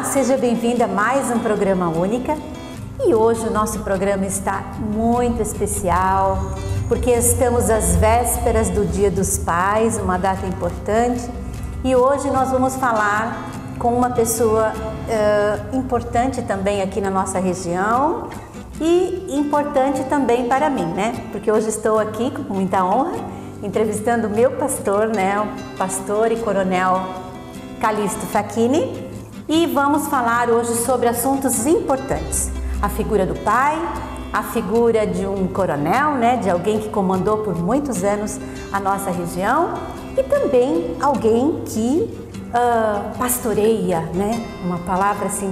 seja bem-vinda a mais um programa Única. E hoje o nosso programa está muito especial, porque estamos às vésperas do Dia dos Pais, uma data importante. E hoje nós vamos falar com uma pessoa importante também aqui na nossa região e importante também para mim, né? Porque hoje estou aqui com muita honra, entrevistando o meu pastor, né? O pastor e coronel Calixto Facchini. E vamos falar hoje sobre assuntos importantes. A figura do pai, a figura de um coronel, né? De alguém que comandou por muitos anos a nossa região e também alguém que pastoreia, né? Uma palavra assim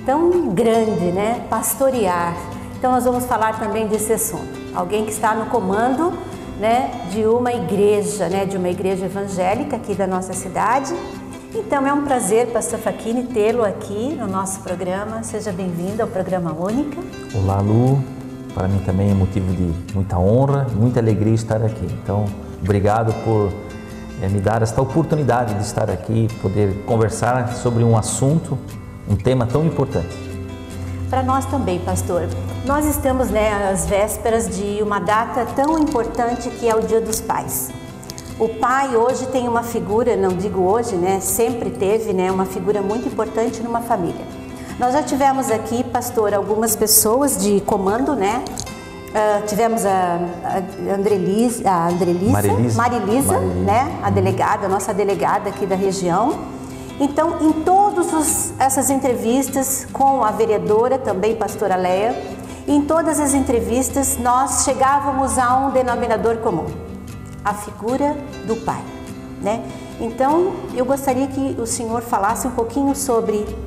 tão grande, né? Pastorear. Então nós vamos falar também desse assunto. Alguém que está no comando, né? De uma igreja, né? De uma igreja evangélica aqui da nossa cidade. Então é um prazer, pastor Facchini, tê-lo aqui no nosso programa. Seja bem-vindo ao programa Única. Olá, Lu. Para mim também é motivo de muita honra, muita alegria estar aqui. Então, obrigado por me dar esta oportunidade de estar aqui, poder conversar sobre um assunto, um tema tão importante. Para nós também, pastor. Nós estamos, né, às vésperas de uma data tão importante que é o Dia dos Pais. O pai hoje tem uma figura, não digo hoje, né, sempre teve, né, uma figura muito importante numa família. Nós já tivemos aqui, pastor, algumas pessoas de comando, né? Tivemos a Marilisa, né, a delegada, a nossa delegada aqui da região. Então, em todas essas entrevistas com a vereadora, também pastora Leia, em todas as entrevistas nós chegávamos a um denominador comum. A figura do pai, né? Então, eu gostaria que o senhor falasse um pouquinho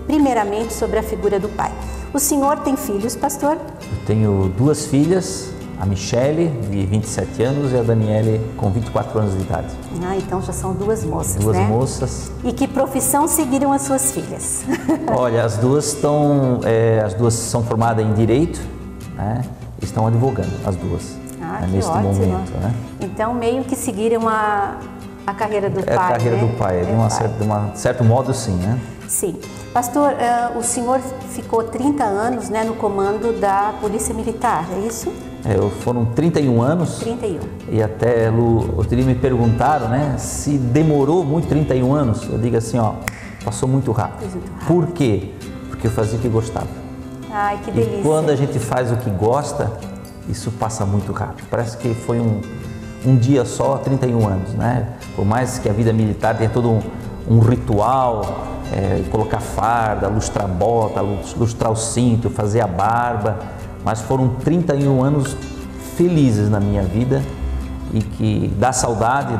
primeiramente, sobre a figura do pai. O senhor tem filhos, pastor? Eu tenho duas filhas, a Michele, de 27 anos, e a Daniele, com 24 anos de idade. Ah, então já são duas moças, duas né? Duas moças. E que profissão seguiram as suas filhas? Olha, as duas são formadas em Direito, né? Estão advogando, as duas. Neste ótimo. momento, né? Então, meio que seguiram a carreira do pai, a carreira, né? Do pai, de um certo modo, sim, né? Sim. Pastor, o senhor ficou 30 anos, né, no comando da Polícia Militar, é isso? Foram 31 anos. 31. E até, Lu, outro dia me perguntaram, né, se demorou muito 31 anos. Eu digo assim, ó, passou muito rápido. Por quê? Porque eu fazia o que gostava. Ai, que delícia. E quando a gente faz o que gosta, isso passa muito rápido. Parece que foi um dia só, 31 anos, né? Por mais que a vida militar tenha todo um ritual, colocar farda, lustrar a bota, lustrar o cinto, fazer a barba, mas foram 31 anos felizes na minha vida e que dá saudade,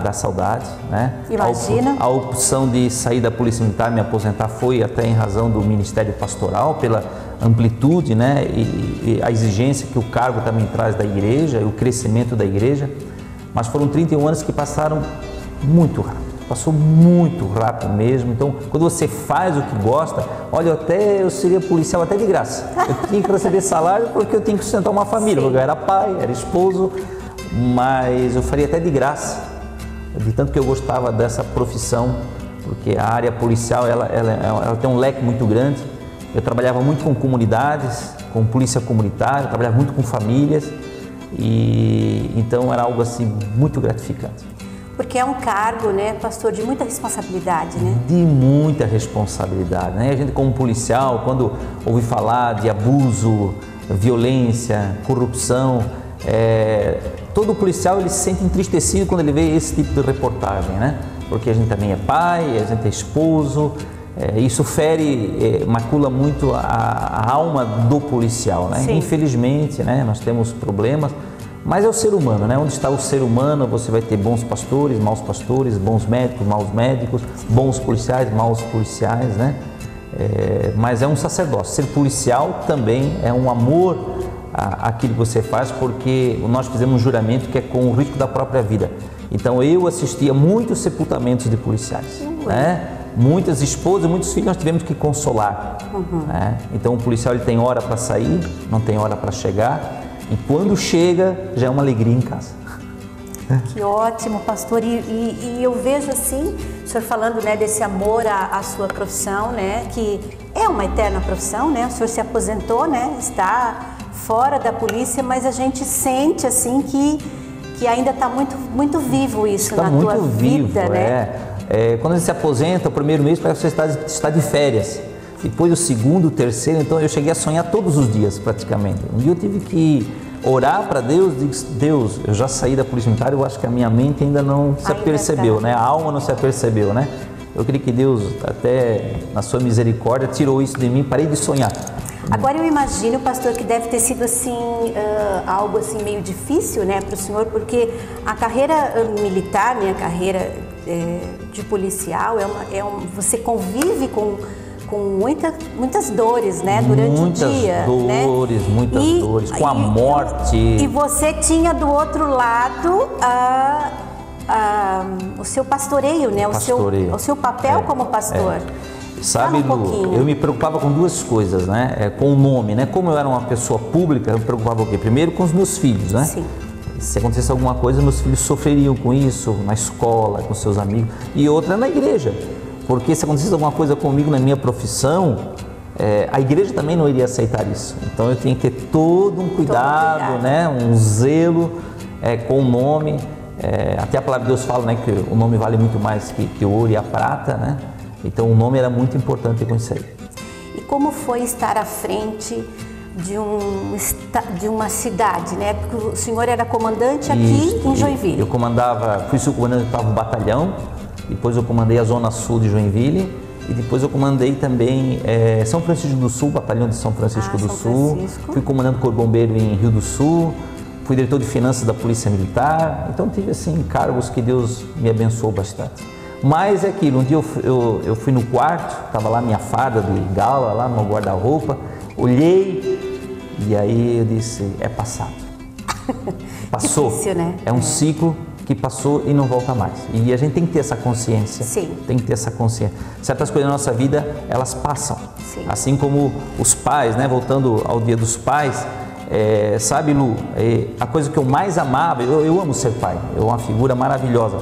né? Imagina. A opção de sair da Polícia Militar, me aposentar, foi até em razão do Ministério Pastoral, pela amplitude, né, e a exigência que o cargo também traz da igreja, e o crescimento da igreja, mas foram 31 anos que passaram muito rápido, passou muito rápido mesmo. Então, quando você faz o que gosta, olha, eu seria policial até de graça, eu tinha que receber salário porque eu tinha que sustentar uma família, porque eu era pai, era esposo, mas eu faria até de graça, de tanto que eu gostava dessa profissão, porque a área policial, ela tem um leque muito grande. Eu trabalhava muito com comunidades, com polícia comunitária, trabalhava muito com famílias e então era algo assim muito gratificante. Porque é um cargo, né, pastor, de muita responsabilidade, né? De muita responsabilidade, né? A gente como policial, quando ouve falar de abuso, violência, corrupção, todo policial ele se sente entristecido quando ele vê esse tipo de reportagem, né? Porque a gente também é pai, a gente é esposo. Isso macula muito a alma do policial, né? Sim. Infelizmente, né, nós temos problemas, mas é o ser humano, né? Onde está o ser humano, você vai ter bons pastores, maus pastores, bons médicos, maus médicos, bons policiais, maus policiais, né? Mas é um sacerdócio. Ser policial também é um amor àquilo que você faz, porque nós fizemos um juramento que é com o risco da própria vida. Então eu assistia muitos sepultamentos de policiais, né? Muitas esposas, muitos filhos nós tivemos que consolar. Né? Então o policial ele tem hora para sair, não tem hora para chegar, e quando chega já é uma alegria em casa. Que ótimo, pastor. E eu vejo assim, o senhor falando, né, desse amor à sua profissão, né, que é uma eterna profissão, né, o senhor se aposentou, né, está fora da polícia, mas a gente sente assim que ainda está muito vivo isso na tua vida, né? Quando a gente se aposenta, o primeiro mês parece que você está de férias. Depois o segundo, o terceiro, então eu cheguei a sonhar todos os dias praticamente. Um dia eu tive que orar para Deus, disse, Deus, eu já saí da polícia militar, eu acho que a minha mente ainda não se apercebeu, né? A alma não se apercebeu, né? Eu creio que Deus, até na sua misericórdia, tirou isso de mim, parei de sonhar. Agora eu imagino, pastor, que deve ter sido assim, algo assim meio difícil, né, para o senhor, porque a carreira militar, né, a carreira de policial, você convive com muitas dores, né, durante o dia. Muitas dores, com a morte. E você tinha do outro lado o seu pastoreio, né, o seu papel como pastor. Sabe, Lu, eu me preocupava com duas coisas, né? Com o nome, né? Como eu era uma pessoa pública, eu me preocupava o quê? Primeiro com os meus filhos, né? Sim. Se acontecesse alguma coisa, meus filhos sofreriam com isso, na escola, com seus amigos. E outra na igreja, porque se acontecesse alguma coisa comigo na minha profissão, a igreja também não iria aceitar isso. Então eu tinha que ter todo um cuidado, né? Um zelo com o nome. Até a palavra de Deus fala, né, que o nome vale muito mais que o ouro e a prata, né? Então o nome era muito importante com isso aí. E como foi estar à frente de uma cidade, né? Porque o senhor era comandante aqui em Joinville. Eu fui subcomandante do 8º Batalhão, depois eu comandei a Zona Sul de Joinville e depois eu comandei também São Francisco do Sul, Batalhão de São Francisco do Sul. Fui comandante do Corpo Bombeiro em Rio do Sul, fui diretor de finanças da Polícia Militar, então tive assim cargos que Deus me abençoou bastante. Mas é aquilo, um dia eu fui no quarto, estava lá minha farda de gala, lá no meu guarda-roupa, olhei e aí eu disse, é passado. Passou. Difícil, né? É um ciclo que passou e não volta mais. E a gente tem que ter essa consciência. Sim. Tem que ter essa consciência. Certas coisas na nossa vida, elas passam. Sim. Assim como os pais, né? Voltando ao Dia dos Pais, sabe, Lu, a coisa que eu mais amava, eu amo ser pai, é uma figura maravilhosa.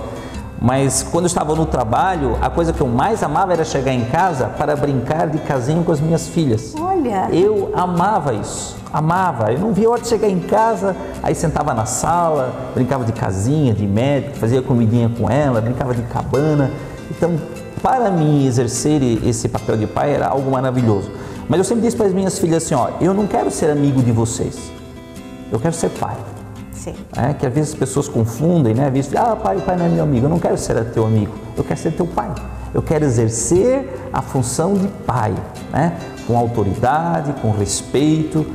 Mas quando eu estava no trabalho, a coisa que eu mais amava era chegar em casa para brincar de casinha com as minhas filhas. Olha! Eu amava isso, amava. Eu não via a hora de chegar em casa, aí sentava na sala, brincava de casinha, de médico, fazia comidinha com ela, brincava de cabana. Então, para mim, exercer esse papel de pai era algo maravilhoso. Mas eu sempre disse para as minhas filhas assim, ó, eu não quero ser amigo de vocês, eu quero ser pai. Sim. Que às vezes as pessoas confundem, né? Pai não é meu amigo. Eu não quero ser teu amigo, eu quero ser teu pai. Eu quero exercer a função de pai, né? Com autoridade, com respeito,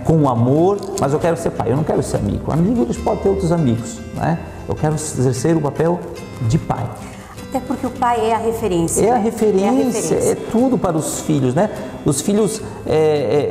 com amor, mas eu quero ser pai, eu não quero ser amigo. Amigo, eles podem ter outros amigos, né? Eu quero exercer o papel de pai. Até porque o pai é a referência. É a referência, é tudo para os filhos, né? Os filhos,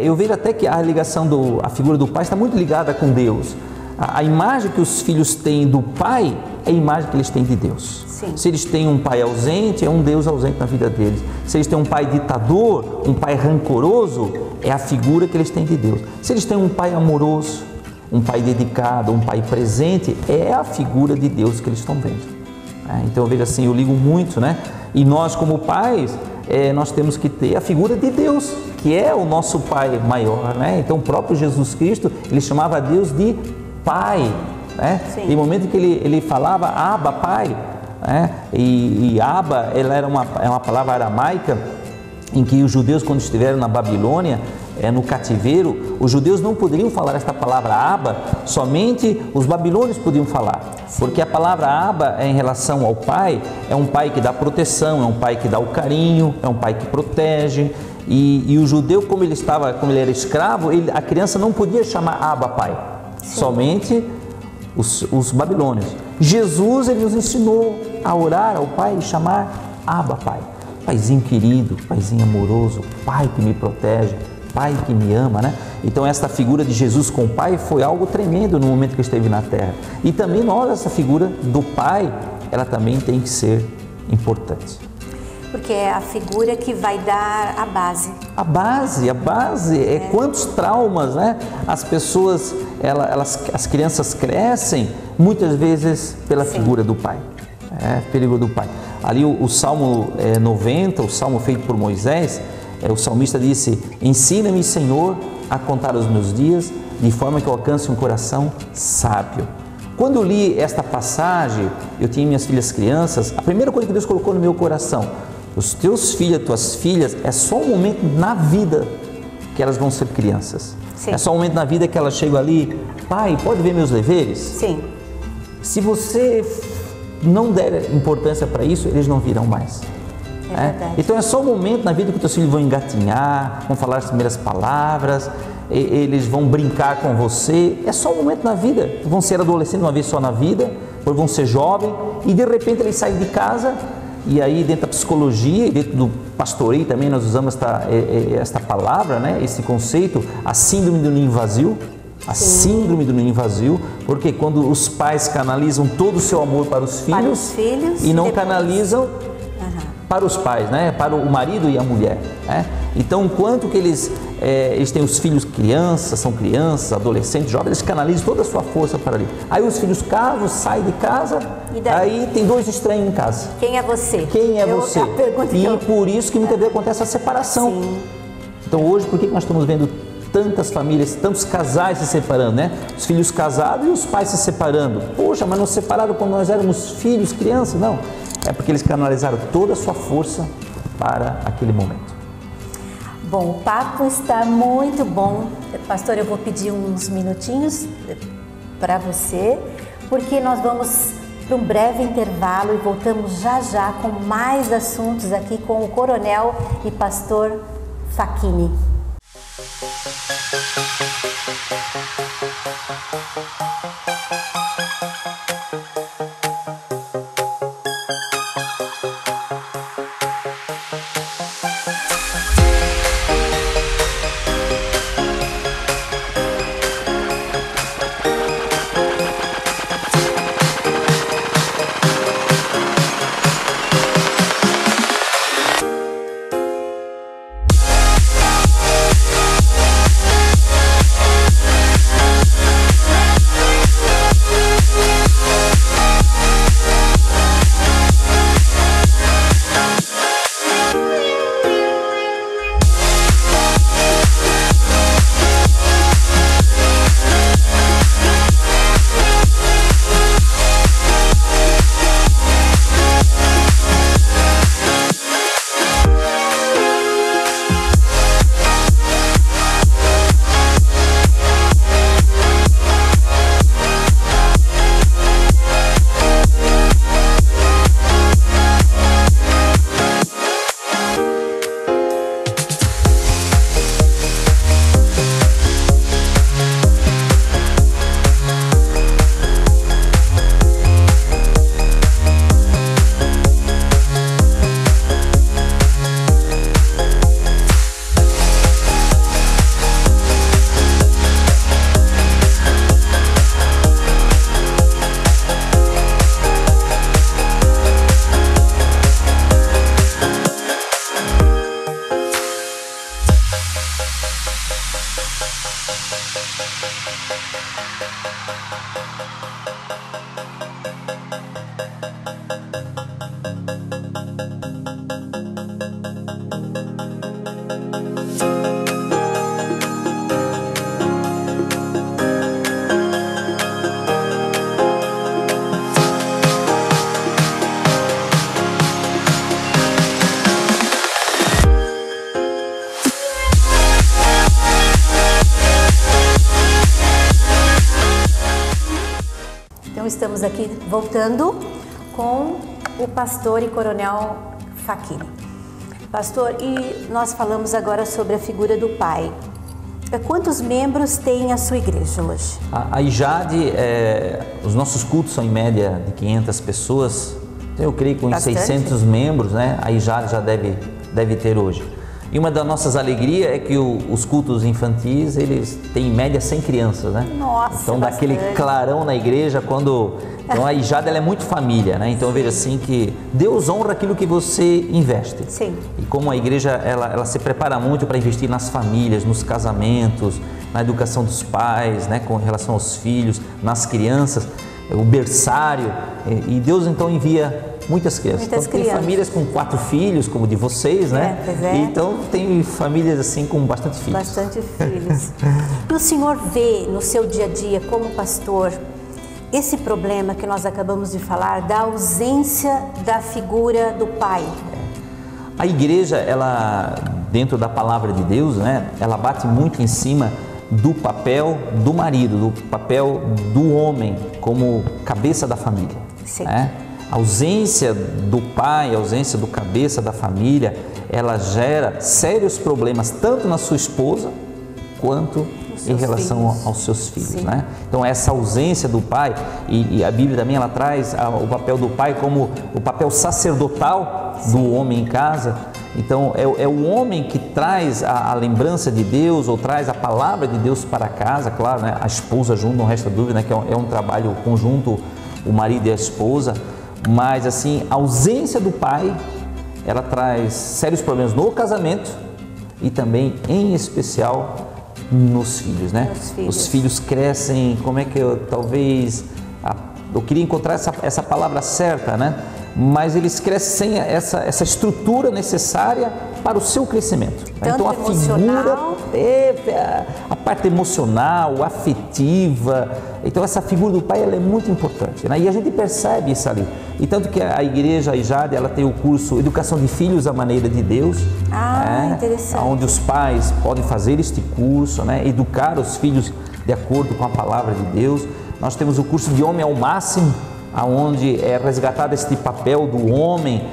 eu vejo até que a ligação a figura do pai está muito ligada com Deus. A imagem que os filhos têm do pai é a imagem que eles têm de Deus. Sim. Se eles têm um pai ausente, é um Deus ausente na vida deles. Se eles têm um pai ditador, um pai rancoroso, é a figura que eles têm de Deus. Se eles têm um pai amoroso, um pai dedicado, um pai presente, é a figura de Deus que eles estão vendo. Então eu vejo assim, eu ligo muito, né? E nós como pais, nós temos que ter a figura de Deus, que é o nosso pai maior, né? Então o próprio Jesus Cristo, ele chamava Deus de Pai, né? Em momento que ele falava Abba, Pai, né? E Abba, ela era uma palavra aramaica em que os judeus, quando estiveram na Babilônia, no cativeiro, os judeus não poderiam falar esta palavra Abba, somente os babilônios podiam falar, porque a palavra Abba em relação ao pai, é um pai que dá proteção, é um pai que dá o carinho, é um pai que protege. E o judeu, como ele era escravo, a criança não podia chamar Abba, pai. Sim. Somente os babilônios. Jesus, ele nos ensinou a orar ao Pai e chamar Abba, Pai. Paizinho querido, Paizinho amoroso, Pai que me protege, Pai que me ama, né? Então esta figura de Jesus com o Pai foi algo tremendo no momento que esteve na Terra. E também nós, essa figura do Pai, ela também tem que ser importante. Porque é a figura que vai dar a base. A base é quantos traumas, né? As pessoas, as crianças crescem muitas vezes pela figura do pai. Figura do pai. Ali o Salmo 90, o Salmo feito por Moisés, o salmista disse: ensina-me, Senhor, a contar os meus dias, de forma que eu alcance um coração sábio. Quando eu li esta passagem, eu tinha minhas filhas crianças, a primeira coisa que Deus colocou no meu coração: os teus filhos, tuas filhas, é só um momento na vida que elas vão ser crianças. Sim. É só um momento na vida que elas chegam ali: pai, pode ver meus deveres? Sim. Se você não der importância para isso, eles não virão mais. Então é só um momento na vida que os teus filhos vão engatinhar, vão falar as primeiras palavras, eles vão brincar com você. É só um momento na vida. Vão ser adolescentes uma vez só na vida, depois vão ser jovens e de repente eles saem de casa. E aí dentro da psicologia e dentro do pastoreio também nós usamos esta palavra, né? Esse conceito, a síndrome do ninho vazio. A síndrome do ninho vazio, porque quando os pais canalizam todo o seu amor para os filhos e não canalizam para os pais, né? Para o marido e a mulher, né? Então, enquanto que eles têm os filhos crianças, são crianças, adolescentes, jovens, eles canalizam toda a sua força para ali. Aí os filhos casam, saem de casa, aí tem dois estranhos em casa. Quem é você? Quem é você? E por isso que muitas vezes acontece a separação. Sim. Então hoje, por que nós estamos vendo tantas famílias, tantos casais se separando, né? Os filhos casados e os pais se separando. Poxa, mas não se separaram quando nós éramos filhos, crianças? Não. É porque eles canalizaram toda a sua força para aquele momento. Bom, o papo está muito bom. Pastor, eu vou pedir uns minutinhos para você, porque nós vamos para um breve intervalo e voltamos já já com mais assuntos aqui com o coronel e pastor Facchini. Estamos aqui voltando com o pastor e coronel Facchini. Pastor, e nós falamos agora sobre a figura do pai. Quantos membros tem a sua igreja hoje? A IJAD, os nossos cultos são em média de 500 pessoas. Eu creio que com 600 membros, né, a IJAD já deve ter hoje. E uma das nossas alegrias é que os cultos infantis, eles têm em média 100 crianças, né? Nossa, então dá aquele clarão na igreja Então a IJAD ela é muito família, né? Então eu vejo assim que Deus honra aquilo que você investe. Sim. E como a igreja ela se prepara muito para investir nas famílias, nos casamentos, na educação dos pais, né? Com relação aos filhos, nas crianças, o berçário. E Deus então envia muitas crianças. Muitas então, tem famílias com 4 filhos, como de vocês, né? Pois é. Então tem famílias assim com bastante filhos. Bastante filhos. E o senhor vê no seu dia a dia como pastor esse problema que nós acabamos de falar da ausência da figura do pai? A igreja, ela, dentro da palavra de Deus, né, ela bate muito em cima do papel do marido, do papel do homem como cabeça da família. Sim. Né? A ausência do pai, a ausência do cabeça da família, ela gera sérios problemas tanto na sua esposa quanto em relação aos seus filhos, né? Então essa ausência do pai, e a Bíblia também ela traz o papel do pai como o papel sacerdotal do homem em casa. Então é o homem que traz a lembrança de Deus ou traz a palavra de Deus para casa, claro, né? A esposa junto, não resta dúvida, né? Que é um trabalho conjunto, o marido e a esposa, mas assim, a ausência do pai, ela traz sérios problemas no casamento e também, em especial, nos filhos, né? Os filhos crescem, como é que eu queria encontrar essa palavra certa, né? Mas eles crescem sem essa estrutura necessária para o seu crescimento. Tanto então a figura, a parte emocional, afetiva, então essa figura do pai ela é muito importante, né? E a gente percebe isso ali. E tanto que a igreja, a IJAD, ela tem o curso Educação de Filhos à Maneira de Deus, interessante. Onde os pais podem fazer este curso, né? Educar os filhos de acordo com a palavra de Deus. Nós temos o curso de Homem ao Máximo, onde é resgatado este papel do homem,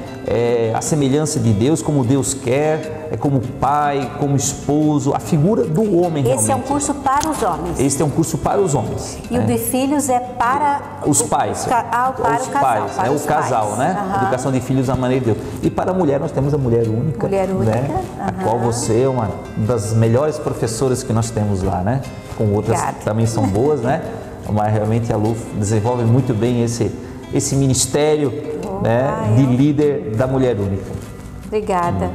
a semelhança de Deus, como Deus quer, como pai, como esposo, a figura do homem. Esse é um curso para os homens? Este é um curso para os homens. E o de filhos é para os pais. Para o casal. É o casal, né? Educação de filhos à maneira de Deus. E para a mulher, nós temos a Mulher Única. Né? A qual você é uma das melhores professoras que nós temos lá, né? Com outras que também são boas, né? Mas realmente a Lu desenvolve muito bem esse ministério, né, de líder da Mulher Única. Obrigada.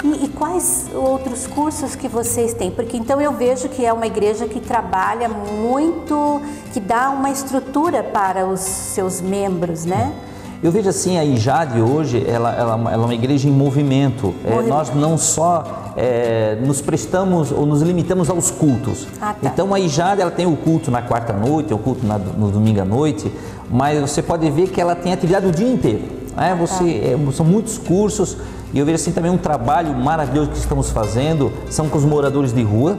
E quais outros cursos que vocês têm? Porque então eu vejo que é uma igreja que trabalha muito, que dá uma estrutura para os seus membros, né? Eu vejo assim, a IJAD hoje, ela é uma igreja em movimento. Nós não só nos prestamos ou nos limitamos aos cultos. Então a IJAD, ela tem o culto na quarta noite, o culto no domingo à noite, mas você pode ver que ela tem atividade o dia inteiro. Né? São muitos cursos, e eu vejo assim também um trabalho maravilhoso que estamos fazendo, são com os moradores de rua.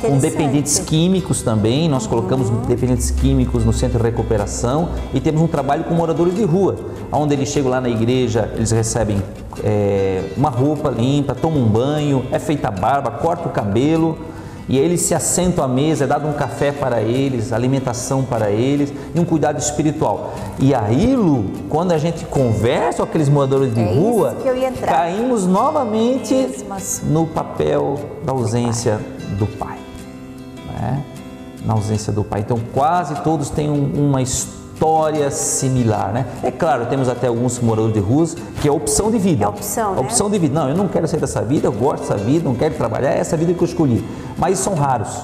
Com dependentes químicos também, nós colocamos dependentes químicos no centro de recuperação e temos um trabalho com moradores de rua, onde eles chegam lá na igreja, eles recebem uma roupa limpa, tomam um banho, é feita a barba, corta o cabelo e aí eles se assentam à mesa, é dado um café para eles, alimentação para eles e um cuidado espiritual. E aí, Lu, quando a gente conversa com aqueles moradores de rua, caímos novamente no papel da ausência do pai, né? Na ausência do pai. Então quase todos têm uma história similar, né? É claro, temos até alguns moradores de ruas que é opção de vida. Opção de vida. Não, eu não quero sair dessa vida, eu gosto dessa vida, não quero trabalhar, é essa vida que eu escolhi. Mas são raros.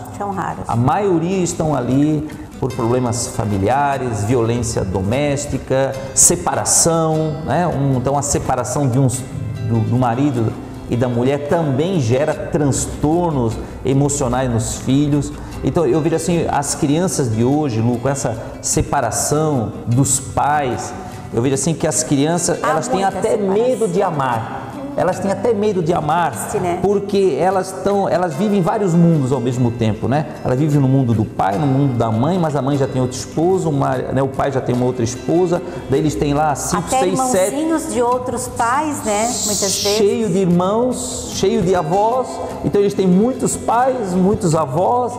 A maioria estão ali por problemas familiares, violência doméstica, separação, né? Então a separação do marido e da mulher também gera transtornos emocionais nos filhos. Então eu vejo assim, as crianças de hoje, Lu, com essa separação dos pais, eu vejo assim que as crianças, elas têm até medo de amar. Elas têm até medo de amar, porque elas vivem vários mundos ao mesmo tempo, né? Elas vivem no mundo do pai, no mundo da mãe, mas a mãe já tem outro esposo, o pai já tem uma outra esposa, daí eles têm lá 5, 6, 7... irmãozinhos de outros pais, né? Muitas vezes. Cheio de irmãos, cheio de avós, então eles têm muitos pais, muitos avós,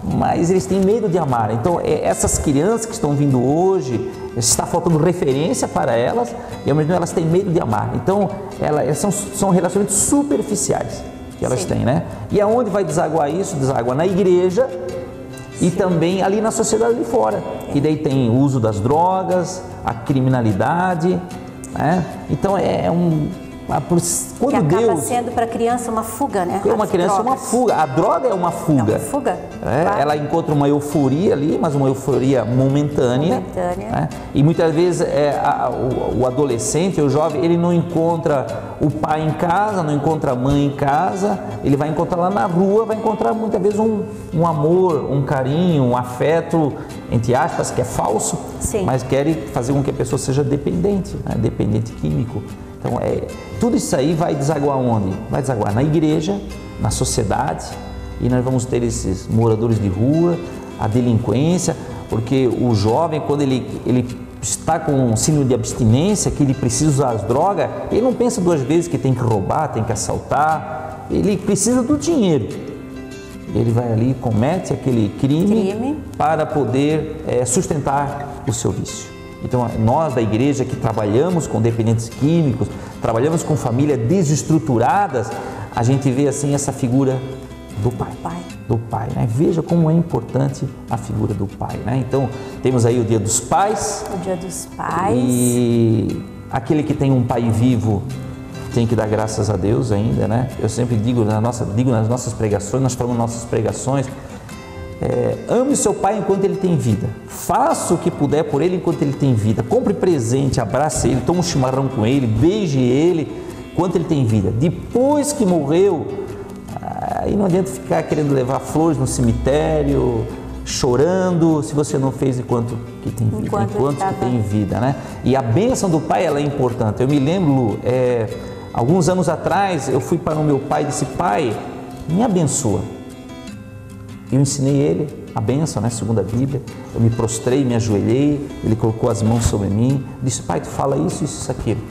mas eles têm medo de amar. Então essas crianças que estão vindo hoje, está faltando referência para elas e ao mesmo tempo elas têm medo de amar. Então são relacionamentos superficiais que elas têm, né? E aonde vai desaguar isso? Deságua na igreja e também ali na sociedade de fora. E daí tem o uso das drogas, a criminalidade, né? Então Quando que acaba sendo para a criança uma fuga, né? Uma criança é uma fuga. A droga é uma fuga. É uma fuga. Claro. Ela encontra uma euforia ali, mas uma euforia momentânea. E muitas vezes o adolescente, o jovem, ele não encontra o pai em casa, não encontra a mãe em casa, ele vai encontrar lá na rua, vai encontrar muitas vezes um amor, um carinho, um afeto, entre aspas, que é falso, sim, mas quer fazer com que a pessoa seja dependente, né? Dependente químico. Então, tudo isso aí vai desaguar onde? Vai desaguar na igreja, na sociedade, e nós vamos ter esses moradores de rua, a delinquência, porque o jovem, quando ele está com um síndrome de abstinência, que ele precisa usar as drogas, ele não pensa duas vezes que tem que roubar, tem que assaltar, ele precisa do dinheiro. Ele vai ali e comete aquele crime para poder sustentar o seu vício. Então, nós da igreja que trabalhamos com dependentes químicos, trabalhamos com famílias desestruturadas, a gente vê assim essa figura do pai, né? Veja como é importante a figura do pai, né? Então, temos aí o Dia dos Pais. O Dia dos Pais. E aquele que tem um pai vivo tem que dar graças a Deus ainda, né? Eu sempre digo nas nossas pregações, nós falamos nas nossas pregações, ame seu pai enquanto ele tem vida, faça o que puder por ele enquanto ele tem vida, compre presente, abrace ele, tome um chimarrão com ele, beije ele enquanto ele tem vida. Depois que morreu, aí não adianta ficar querendo levar flores no cemitério, chorando, se você não fez enquanto que tem vida, enquanto que tem vida, né? E a bênção do pai, ela é importante. Eu me lembro, alguns anos atrás, eu fui para o meu pai e disse: pai, me abençoa. Eu ensinei ele a bênção, né, segundo a Bíblia. Eu me prostrei, me ajoelhei, ele colocou as mãos sobre mim, disse: pai, tu fala isso, isso, aquilo.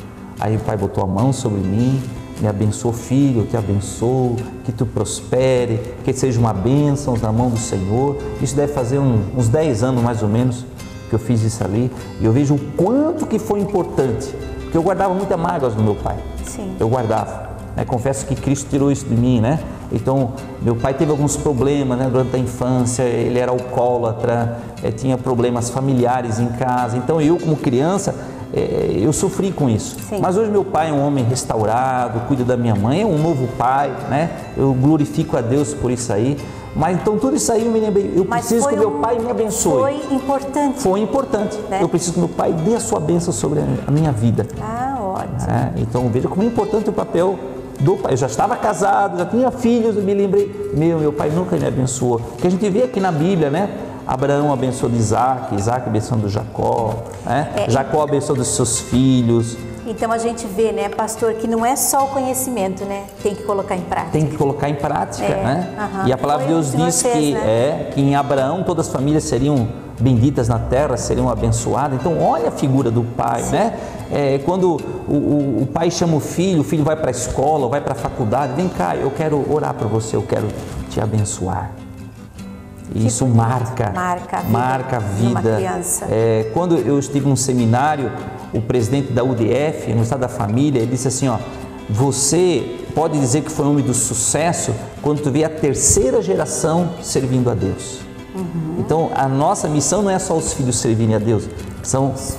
Aí o pai botou a mão sobre mim, me abençoou: filho, eu te abençoo, que tu prospere, que seja uma bênção na mão do Senhor. Isso deve fazer uns 10 anos mais ou menos que eu fiz isso ali, e eu vejo o quanto que foi importante, porque eu guardava muitas mágoas do meu pai. Sim. Eu guardava. Confesso que Cristo tirou isso de mim, né? Então, meu pai teve alguns problemas, né, durante a infância, ele era alcoólatra, tinha problemas familiares em casa. Então, eu como criança, eu sofri com isso. Sim. Mas hoje meu pai é um homem restaurado, cuida da minha mãe, é um novo pai, né? Eu glorifico a Deus por isso aí. Mas então tudo isso aí eu me lembrei, eu preciso que meu pai me abençoe. Foi importante. Foi importante. Né? Eu preciso que meu pai dê a sua bênção sobre a minha vida. Ah, ótimo. Então veja como é importante o papel do pai. Eu já estava casado, já tinha filhos, eu me lembrei, meu pai nunca me abençoou. Porque a gente vê aqui na Bíblia, né? Abraão abençoou de Isaac, Isaac abençoou de Jacó, né? Jacó abençoou dos seus filhos. Então a gente vê, né, pastor, que não é só o conhecimento, né? Tem que colocar em prática. Tem que colocar em prática, né? E a palavra de Deus diz que em Abraão todas as famílias seriam benditas na terra, seriam abençoadas. Então olha a figura do pai, né? Quando o pai chama o filho vai para a escola, vai para a faculdade, vem cá, eu quero orar por você, eu quero te abençoar. Isso marca a vida. Quando eu estive num seminário, o presidente da UDF, no Estado da Família, ele disse assim: você pode dizer que foi um homem do sucesso quando tu vê a terceira geração servindo a Deus. Então, a nossa missão não é só os filhos servirem a Deus, são os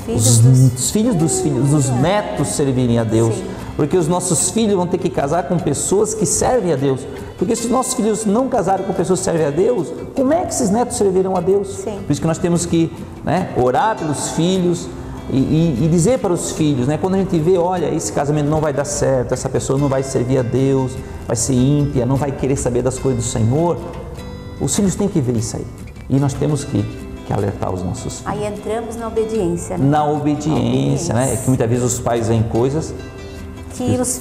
filhos dos filhos, os netos servirem a Deus. Sim. Porque os nossos filhos vão ter que casar com pessoas que servem a Deus. Porque se os nossos filhos não casarem com pessoas que servem a Deus, como é que esses netos servirão a Deus? Sim. Por isso que nós temos que, né, orar pelos filhos e dizer para os filhos, né, quando a gente vê, olha, esse casamento não vai dar certo, essa pessoa não vai servir a Deus, vai ser ímpia, não vai querer saber das coisas do Senhor, os filhos têm que ver isso aí. E nós temos que alertar os nossos filhos. Aí entramos na obediência, né? Na obediência, né? É que muitas vezes os pais veem coisas que os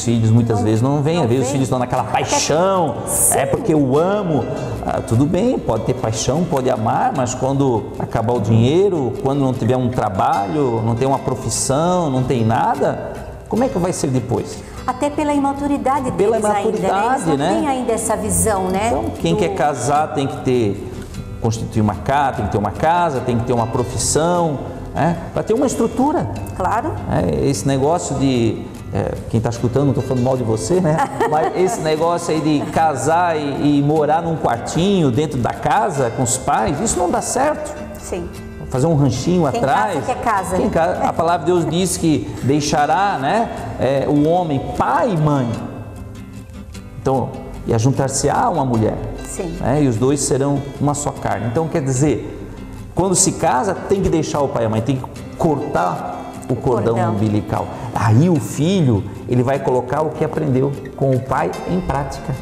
filhos muitas vezes não veem. Às vezes os filhos estão naquela paixão, porque eu amo. Tudo bem, pode ter paixão, pode amar, mas quando acabar o dinheiro, quando não tiver um trabalho, não tem uma profissão, não tem nada, como é que vai ser depois? Até pela imaturidade deles ainda, né? Eles não têm ainda essa visão, né? Então, quem quer casar tem que constituir uma casa, tem que ter uma casa, tem que ter uma profissão, para ter uma estrutura. Claro. Esse negócio de, quem está escutando, não estou falando mal de você, né? Mas esse negócio aí de casar e morar num quartinho dentro da casa com os pais, isso não dá certo. Sim. fazer um ranchinho quem atrás. Casa, quer casa, quem né? casa, a palavra de Deus diz que deixará, né, o homem pai e mãe. Então, e ajuntar-se-á uma mulher. Sim. Né, e os dois serão uma só carne. Então, quer dizer, quando se casa, tem que deixar o pai e a mãe, tem que cortar o cordão umbilical. Aí o filho, ele vai colocar o que aprendeu com o pai em prática.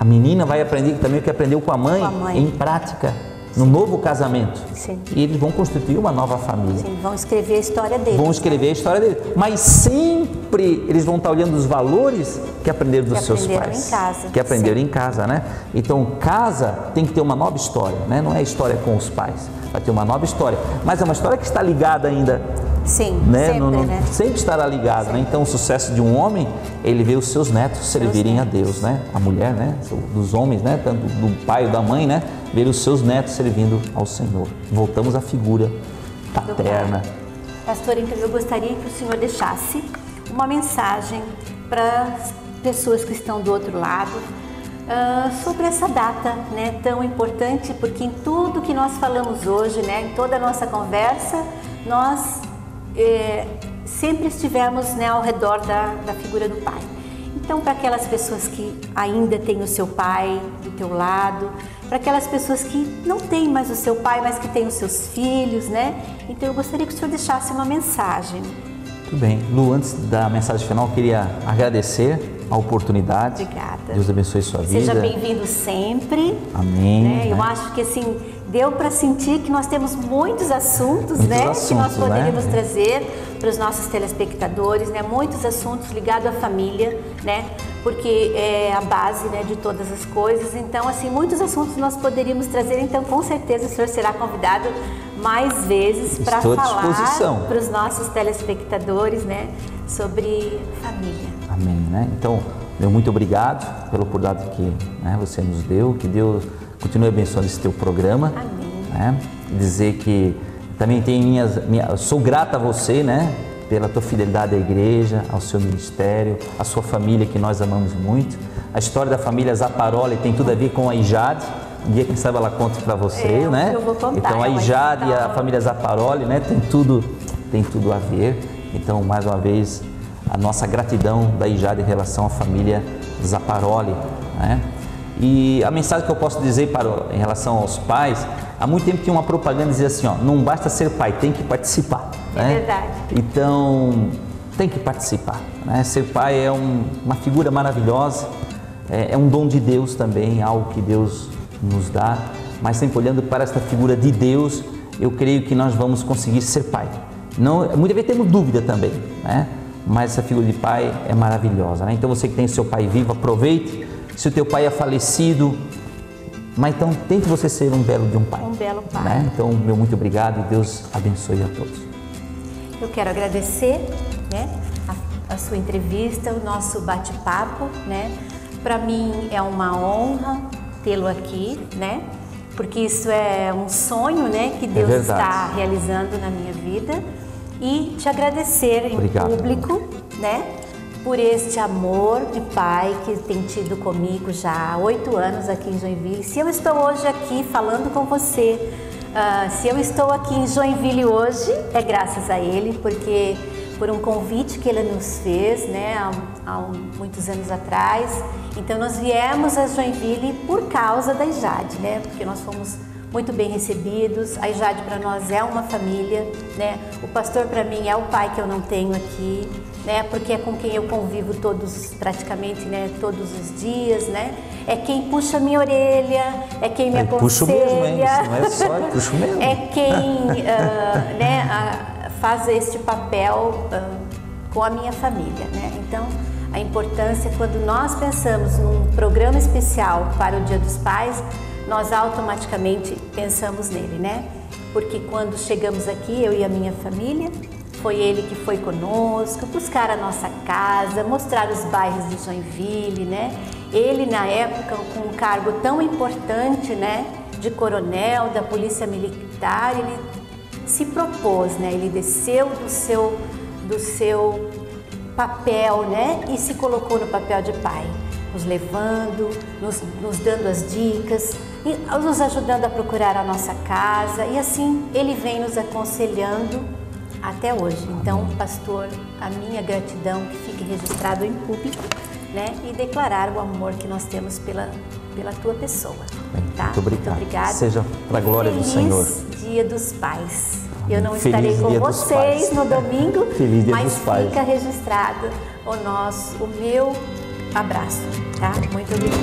A menina vai aprender também o que aprendeu com a mãe em prática, no novo casamento. Sim. E eles vão constituir uma nova família. Sim, vão escrever a história deles. Vão escrever a história deles. Mas sempre eles vão estar olhando os valores que aprenderam dos seus pais. Em casa. Que aprenderam Sim. em casa, né? Então, casa tem que ter uma nova história, né? Não é história com os pais. Vai ter uma nova história. Mas é uma história que está ligada ainda. Sim, né? sempre, né? Sempre estará ligado, né? Então o sucesso de um homem, ele vê os seus netos servirem a Deus, né? A mulher, né? Dos homens, né? Tanto do pai ou da mãe, né? Ver os seus netos servindo ao Senhor. Voltamos à figura paterna. Pastor, então eu gostaria que o senhor deixasse uma mensagem para as pessoas que estão do outro lado sobre essa data, né? Tão importante, porque em tudo que nós falamos hoje, né? Em toda a nossa conversa, nós sempre estivemos, né, ao redor da figura do pai. Então, para aquelas pessoas que ainda têm o seu pai do teu lado, para aquelas pessoas que não têm mais o seu pai, mas que têm os seus filhos, né? Então, eu gostaria que o senhor deixasse uma mensagem. Tudo bem. Lu, antes da mensagem final, eu queria agradecer a oportunidade. Obrigada. Deus abençoe sua vida. Seja bem-vindo sempre. Amém. Né? Eu acho que assim, deu para sentir que nós temos muitos assuntos, que nós poderíamos trazer para os nossos telespectadores, né? Muitos assuntos ligados à família, né? Porque é a base, né, de todas as coisas. Então, assim, muitos assuntos nós poderíamos trazer. Então, com certeza, o senhor será convidado mais vezes para falar para os nossos telespectadores, né, sobre família. Amém, né? Então, meu muito obrigado pela oportunidade que, né, você nos deu, que Deus continue abençoando esse teu programa. Amém. Né? Dizer que também tem sou grata a você, né, pela tua fidelidade à igreja, ao seu ministério, à sua família que nós amamos muito. A história da família Zaparoli tem tudo a ver com a Ijade. Um dia, quem sabe, ela conta para você, né? Eu vou contar. Então, a Ijade e a família Zaparoli, né, tem tudo a ver. Então, mais uma vez, a nossa gratidão da Ijade em relação à família Zaparoli, né? E a mensagem que eu posso dizer em relação aos pais, há muito tempo tinha uma propaganda que dizia assim, ó, não basta ser pai, tem que participar. Né? É verdade. Então, tem que participar. Né? Ser pai é uma figura maravilhosa, é um dom de Deus também, algo que Deus nos dá, mas sempre olhando para esta figura de Deus, eu creio que nós vamos conseguir ser pai. Não, muitas vezes temos dúvida também, né? Mas essa figura de pai é maravilhosa. Né? Então, você que tem seu pai vivo, aproveite. Se o teu pai é falecido, mas então tente você ser um belo de um pai. Um belo pai. Né? Então, meu muito obrigado e Deus abençoe a todos. Eu quero agradecer, né, a sua entrevista, o nosso bate-papo, né? Para mim é uma honra tê-lo aqui, né? Porque isso é um sonho, né, que Deus está realizando na minha vida. E te agradecer em público, né, por este amor de pai que tem tido comigo já há 8 anos aqui em Joinville. Se eu estou hoje aqui falando com você, se eu estou aqui em Joinville hoje, é graças a ele, porque por um convite que ele nos fez, né, há muitos anos atrás. Então nós viemos a Joinville por causa da Ijade, né, porque nós fomos muito bem recebidos. A Ijade para nós é uma família, né? O pastor para mim é o pai que eu não tenho aqui, né? Porque é com quem eu convivo praticamente, né? Todos os dias, né? É quem puxa minha orelha, é quem me aconselha. Puxo mesmo, hein? Isso não é só, puxo mesmo. É quem, faz este papel com a minha família, né? Então, a importância, quando nós pensamos num programa especial para o Dia dos Pais, nós automaticamente pensamos nele, né? Porque quando chegamos aqui, eu e a minha família, foi ele que foi conosco, buscar a nossa casa, mostrar os bairros de Joinville, né? Ele, na época, com um cargo tão importante, né, de coronel da Polícia Militar, ele se propôs, né? Ele desceu do seu papel, né, e se colocou no papel de pai. nos levando, nos dando as dicas, nos ajudando a procurar a nossa casa, e assim Ele vem nos aconselhando até hoje. Então, pastor, a minha gratidão que fique registrado em público, né, e declarar o amor que nós temos pela tua pessoa. Bem, tá? muito obrigado. Muito obrigada. Seja para a glória do Senhor. Feliz Dia dos Pais. Eu não Feliz estarei com Dia dos vocês Pais. no domingo, Feliz Dia mas dos Pais. fica registrado o meu abraço, tá? Muito obrigada.